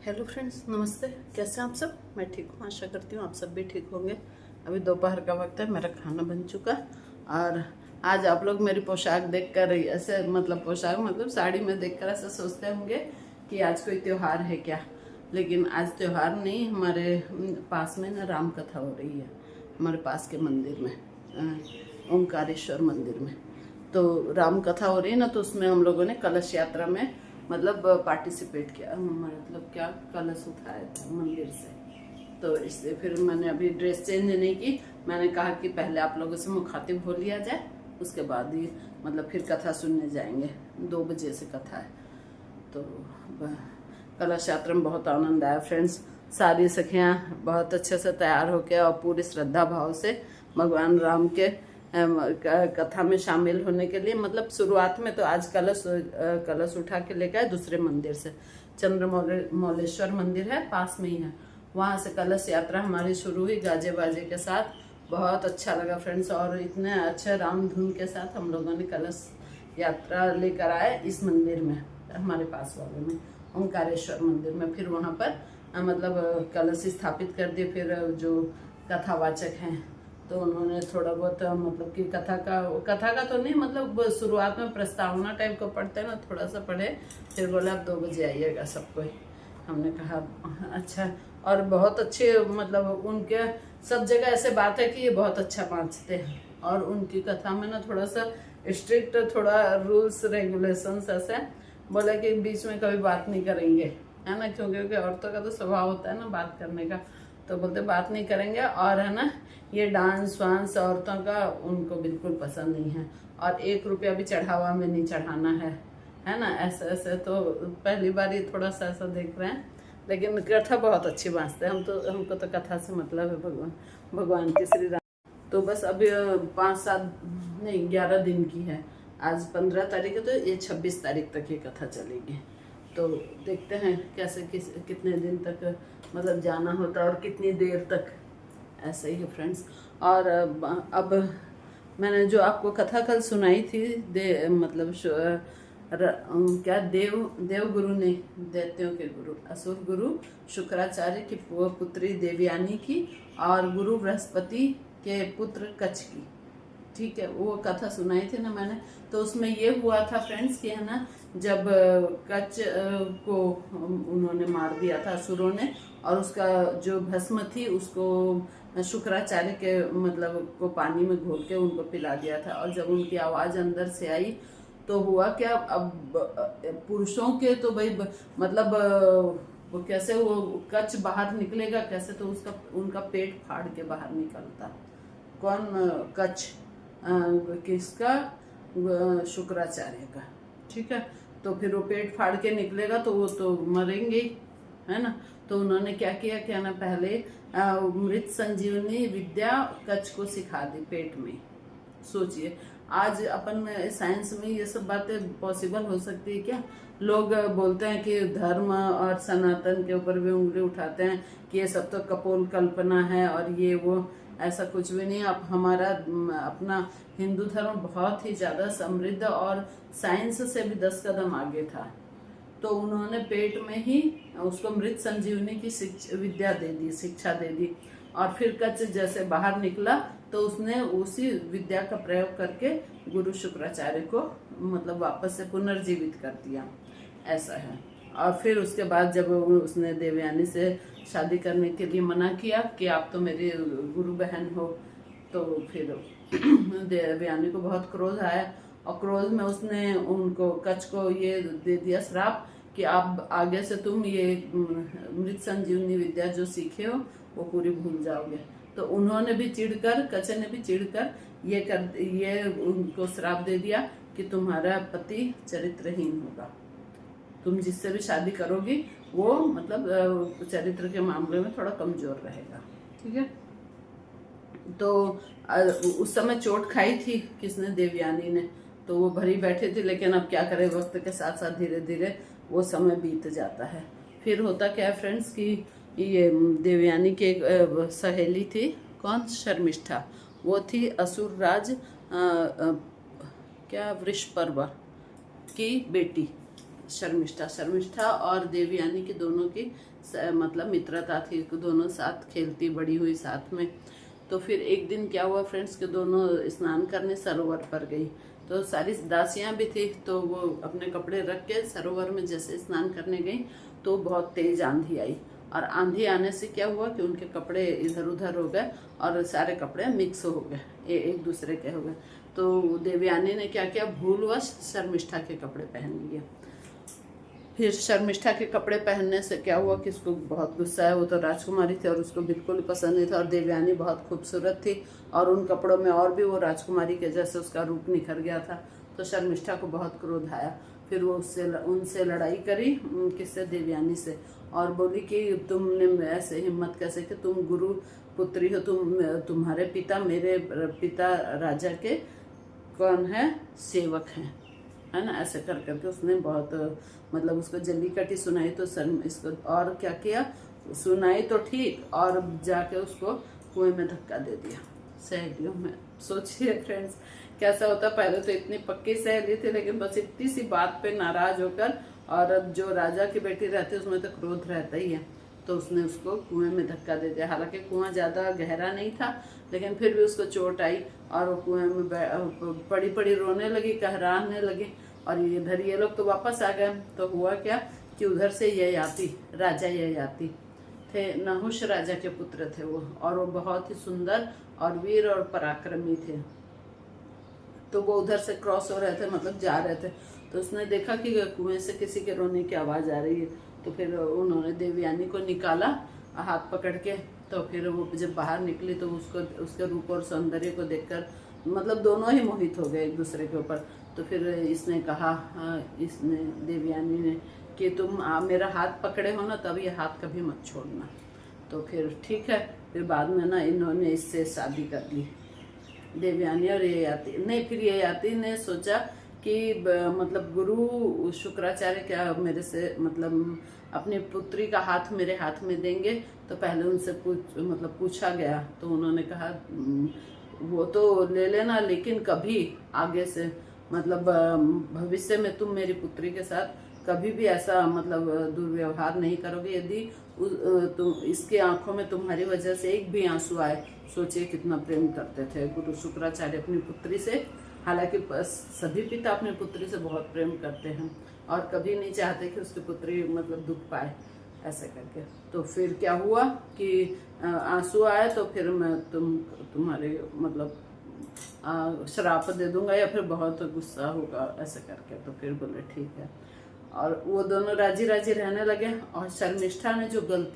Hello friends, नमस्ते। कैसे हैं आप सब? मैं ठीक हूँ, आशा करती हूँ आप सब भी ठीक होंगे। अभी दोपहर का वक्त है, मेरा खाना बन चुका। और आज आप लोग मेरी पोशाक देखकर ऐसे पोशाक साड़ी में देखकर ऐसे सोचते होंगे कि आज कोई त्योहार है क्या। लेकिन आज त्योहार नहीं, हमारे पास में ना राम कथा हो रही है, हमारे पास के मंदिर में, ओंकारेश्वर मंदिर में। तो राम कथा हो रही है ना, तो उसमें हम लोगों ने कलश यात्रा में पार्टिसिपेट किया, क्या कलश उठाया था मंदिर से। तो इसलिए फिर मैंने अभी ड्रेस चेंज नहीं की। मैंने कहा कि पहले आप लोगों से मुखातिब हो लिया जाए, उसके बाद ही फिर कथा सुनने जाएंगे। 2 बजे से कथा है। तो कलश यात्रा में बहुत आनंद आया फ्रेंड्स। सारी सखियां बहुत अच्छे से तैयार होकर और पूरी श्रद्धा भाव से भगवान राम के कथा में शामिल होने के लिए, शुरुआत में तो आज कलश उठा के लेकर आए दूसरे मंदिर से। चंद्रमौलेश्वर मंदिर है, पास में ही है, वहां से कलश यात्रा हमारी शुरू हुई गाजे बाजे के साथ। बहुत अच्छा लगा फ्रेंड्स, और इतने अच्छे राम धुन के साथ हम लोगों ने कलश यात्रा लेकर आए इस मंदिर में, हमारे पास वाले में, ओंकारेश्वर मंदिर में। फिर वहां पर कलश स्थापित कर दिए। फिर जो कथावाचक हैं तो उन्होंने थोड़ा बहुत कि कथा का तो नहीं, शुरुआत में प्रस्तावना टाइप को पढ़ते हैं ना, थोड़ा सा पढ़े। फिर बोला आप 2 बजे आइएगा सब कोई। हमने कहा अच्छा। और बहुत अच्छे उनके सब जगह ऐसे बात है कि ये बहुत अच्छा बाँचते हैं। और उनकी कथा में ना थोड़ा सा स्ट्रिक्ट, थोड़ा रूल्स रेगुलेशंस ऐसे बोला कि बीच में कभी बात नहीं करेंगे, है ना, क्योंकि औरतों का तो स्वभाव होता है ना बात करने का। तो बोलते बात नहीं करेंगे। और है ना, ये डांस वांस औरतों का उनको बिल्कुल पसंद नहीं है। और 1 रुपया भी चढ़ावा में नहीं चढ़ाना है ना। ऐसे ऐसे तो पहली बार ये थोड़ा सा ऐसा देख रहे हैं। लेकिन कथा बहुत अच्छी बाँचते हैं। हमको तो कथा से मतलब है भगवान के श्री राम। तो बस अभी 5-7 नहीं 11 दिन की है। आज 15 तारीख है, तो ये 26 तारीख तक ये कथा चलेगी। तो देखते हैं कैसे कितने दिन तक जाना होता है और कितनी देर तक, ऐसे ही है फ्रेंड्स। और अब मैंने जो आपको कथा कल सुनाई थी, देव गुरु ने, दैत्यों के गुरु, असुर गुरु शुक्राचार्य की पुत्री देवयानी की, और गुरु बृहस्पति के पुत्र कच्छ की, ठीक है, वो कथा सुनाई थी ना मैंने। तो उसमें ये हुआ था फ्रेंड्स कि है ना, जब कच्छ को उन्होंने मार दिया था असुरों ने, और उसका जो भस्म थी उसको शुक्राचार्य के को पानी में घोल के उनको पिला दिया था। और जब उनकी आवाज अंदर से आई तो हुआ क्या, अब पुरुषों के तो भाई वो कैसे वो कच्छ बाहर निकलेगा कैसे, तो उनका पेट फाड़ के बाहर निकलता। कौन? कच्छ। किसका? शुक्राचार्य का, ठीक है। तो फिर वो पेट फाड़ के निकलेगा तो वो तो मरेंगे, है ना। तो उन्होंने क्या किया, क्या ना, पहले मृत संजीवनी विद्या कच्छ को सिखा दी पेट में। सोचिए, आज अपन साइंस में ये सब बातें पॉसिबल हो सकती है क्या? लोग बोलते हैं कि धर्म और सनातन के ऊपर भी उंगली उठाते हैं कि ये सब तो कपोल कल्पना है और ये वो। ऐसा कुछ भी नहीं। अब हमारा अपना हिंदू धर्म बहुत ही ज्यादा समृद्ध और साइंस से भी 10 कदम आगे था। तो उन्होंने पेट में ही उसको मृत संजीवनी की विद्या दे दी, शिक्षा दे दी। और फिर कच्छ जैसे बाहर निकला तो उसने उसी विद्या का प्रयोग करके गुरु शुक्राचार्य को वापस से पुनर्जीवित कर दिया, ऐसा है। और फिर उसके बाद जब उसने देवयानी से शादी करने के लिए मना किया कि आप तो मेरी गुरु बहन हो, तो फिर देवयानी को बहुत क्रोध आया। और क्रोध में उसने उनको कच्छ को ये दे दिया श्राप कि आप आगे से तुम ये मृत संजीवनी विद्या जो सीखे हो वो पूरी भूल जाओगे। तो उन्होंने भी चिढ़कर, कच्छ ने भी चिढ़कर ये उनको श्राप दे दिया कि तुम्हारा पति चरित्रहीन होगा, तुम जिससे भी शादी करोगी वो चरित्र के मामले में थोड़ा कमजोर रहेगा, ठीक है। तो उस समय चोट खाई थी किसने? देवयानी ने। तो वो भरी बैठे थे, लेकिन अब क्या करें, वक्त के साथ साथ धीरे धीरे वो समय बीत जाता है। फिर होता क्या है फ्रेंड्स कि ये देवयानी की एक सहेली थी, कौन? शर्मिष्ठा। वो थी असुर राज क्या वृषपर्वा की बेटी, शर्मिष्ठा शर्मिष्ठा और देवयानी की दोनों की मतलब मित्रता थी, दोनों साथ खेलती बड़ी हुई साथ में। तो फिर एक दिन क्या हुआ फ्रेंड्स के दोनों स्नान करने सरोवर पर गई। तो सारी दासियां भी थी, तो वो अपने कपड़े रख के सरोवर में जैसे स्नान करने गई तो बहुत तेज आंधी आई, और आंधी आने से क्या हुआ कि उनके कपड़े इधर उधर हो गए और सारे कपड़े मिक्स हो गए, एक दूसरे के हो गए। तो देवयानी ने क्या किया, भूलवश शर्मिष्ठा के कपड़े पहन लिए। फिर शर्मिष्ठा के कपड़े पहनने से क्या हुआ कि उसको बहुत गुस्सा है, वो तो राजकुमारी थी और उसको बिल्कुल पसंद नहीं था, और देवयानी बहुत खूबसूरत थी और उन कपड़ों में और भी वो राजकुमारी के जैसे उसका रूप निखर गया था। तो शर्मिष्ठा को बहुत क्रोध आया। फिर वो उनसे लड़ाई करी, किससे, देवयानी से, और बोली कि तुमने ऐसे हिम्मत कैसे कि तुम गुरु पुत्री हो, तुम्हारे पिता मेरे पिता राजा के कौन है, सेवक हैं, है ना। ऐसे कर करके उसने बहुत मतलब उसको जल्दी कटी सुनाई। तो इसको और क्या किया, सुनाई तो ठीक, और जाके उसको कुएं में धक्का दे दिया। सहेलियों में सोचिए फ्रेंड्स कैसा होता। पहले तो इतनी पक्की सहेली थी, लेकिन बस इतनी सी बात पे नाराज होकर, और अब जो राजा की बेटी रहती है उसमें तो क्रोध रहता ही है, तो उसने उसको कुएं में धक्का दे दिया। हालांकि कुआं ज्यादा गहरा नहीं था, लेकिन फिर भी उसको चोट आई और वो कुएं में पड़ी पड़ी रोने लगी, कहराने लगी। और इधर ये लोग तो वापस आ गए। तो हुआ क्या कि उधर से ययाति राजा ययाति थे, नहुष राजा के पुत्र थे वो, और वो बहुत ही सुंदर और वीर और पराक्रमी थे। तो वो उधर से क्रॉस हो रहे थे, मतलब जा रहे थे। तो उसने देखा कि कुएं से किसी के रोने की आवाज आ रही है। तो फिर उन्होंने देवयानी को निकाला हाथ पकड़ के। तो फिर वो जब बाहर निकली तो उसको उसके रूप और सौंदर्य को देखकर मतलब दोनों ही मोहित हो गए एक दूसरे के ऊपर। तो फिर इसने कहा, इसने देवयानी ने, कि तुम मेरा हाथ पकड़े हो ना, तब ये हाथ कभी मत छोड़ना। तो फिर ठीक है, फिर बाद में ना इन्होंने इससे शादी कर ली, देवयानी और ययाति। नहीं, फिर ययाति ने सोचा कि मतलब गुरु शुक्राचार्य क्या मेरे से मतलब अपनी पुत्री का हाथ मेरे हाथ में देंगे। तो पहले उनसे पूछा गया, तो उन्होंने कहा वो तो ले लेना, लेकिन कभी आगे से मतलब भविष्य में तुम मेरी पुत्री के साथ कभी भी ऐसा मतलब दुर्व्यवहार नहीं करोगे। यदि तुम इसके आंखों में तुम्हारी वजह से एक भी आंसू आए, सोचिए कितना प्रेम करते थे गुरु शुक्राचार्य अपनी पुत्री से। हालांकि सभी पिता अपनी पुत्री से बहुत प्रेम करते हैं और कभी नहीं चाहते कि उसकी पुत्री मतलब दुख पाए, ऐसे करके। तो फिर क्या हुआ कि आंसू आए, तो फिर मैं तुम्हारे मतलब श्राप दे दूंगा या फिर बहुत गुस्सा होगा, ऐसे करके। तो फिर बोले ठीक है, और वो दोनों राजी राजी रहने लगे। और शर्मिष्ठा ने जो गलती